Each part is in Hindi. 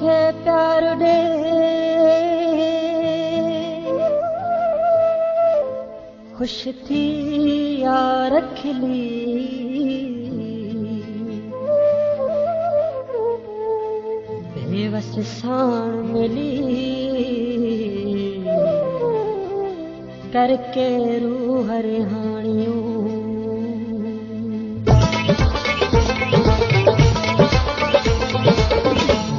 मूंखे प्यार ॾे खुश थी यार खिली बेवस साण मिली करके रूह रिहाणियूं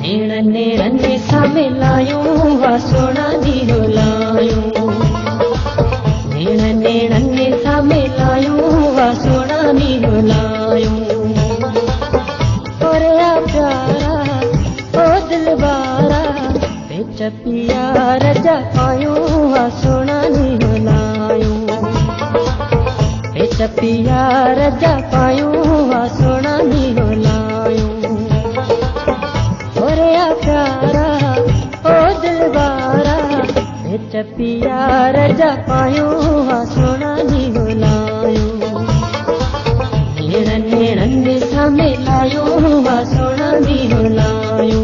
नेण नेड़नि सां मिलायूं वा सोना ॾींहुं लायूं नेण नेड़नि सां मिलायूं वा सोना ॾींहुं लायूं ओरिया प्यारा ओ दिलवारा विच प्यार जा पायूं वा सोना ॾींहुं लायूं विच प्यार जा पायूं वा सोना ॾींहुं लायूं ओरिया प्यारा ओ दिलवारा विच प्यार जा पायूं वा सोना ॾींहुं लायूं नेण नेड़नि सां मिलायूं वा सोना ॾींहुं लायूं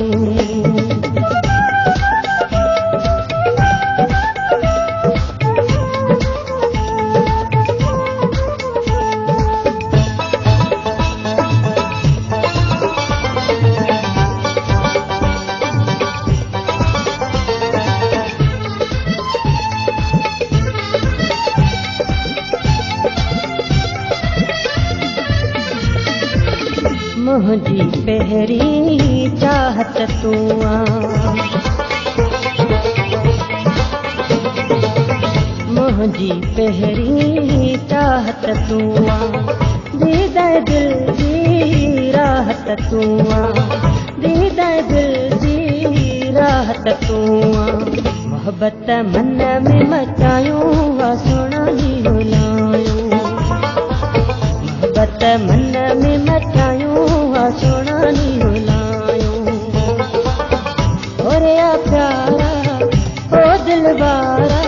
मुंहिंजी पहिरीं चाहत तूं मुंहिंजी पहिरीं चाहत तूं दीदे दिल जी राहत तूं दीदे दिल जी राहत तूं मोहब्बत मन में मचायूं वा सोना ॾींहुं लायूं मोहब्बत मन में मचायूं वा सोना ॾींहुं लायूं ओरिया प्यारा ओ दिलवारा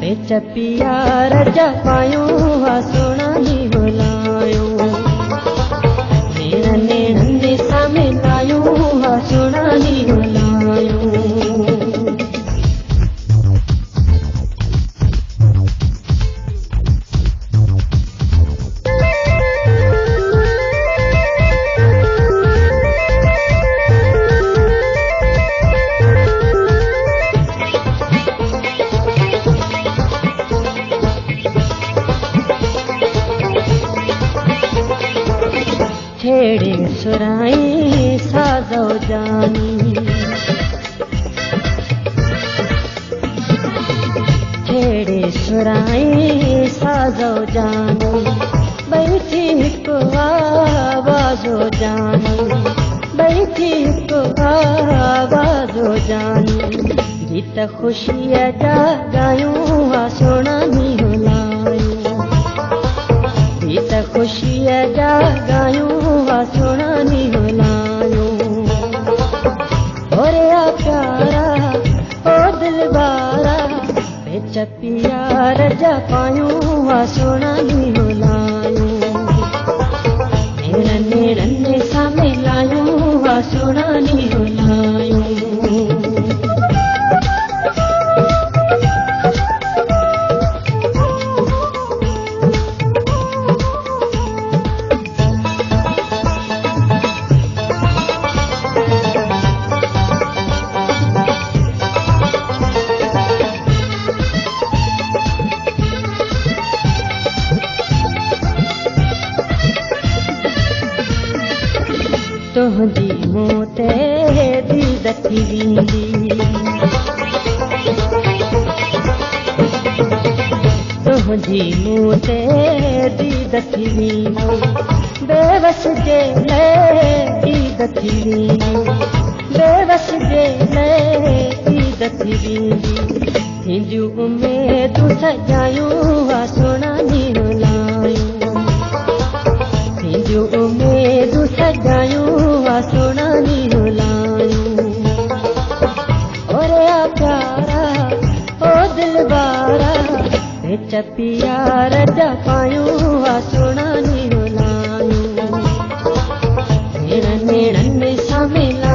विच प्यार जा पायूं वा सोना ॾींहुं लायूं नेण नेड़नि सां मिलायूं वा सोना ॾींहुं लायूं छेड़े सुराई साज़ो जानी छेड़े सुराई साज़ो जानी बैठी हिकु आवाज़ो जानी बैठी हिकु आवाज़ो जानी गीत ख़ुशीअ जा ॻायूं वा सोना ॾींहुं लायूं गीत ख़ुशीअ जा ॻायूं वा सोना ॾींहुं लायूं ओरिया प्यारा ओ दिलवारा विच प्यार जा पायूं वा सोना ॾींहुं लायूं नेण नेड़नि सां मिलायूं वा सोना ॾींहुं लायूं तुंहिंजी मूं ते दीद थी वेंदी तुंहिंजी मूं ते दीद थी वेंदी बेवस जे ईद थी वेंदी बेवस जे ईद थी वेंदी थींदियूं उमेदूं सजायूं वा सोना ॾींहुं लायूं थींदियूं उमेदूं सजायूं वा सोना ॾींहुं लायूं ओरिया प्यारा ओ दिलवारा विच प्यार जा पायूं वा सोना ॾींहुं लायूं नेण नेड़नि सां मिला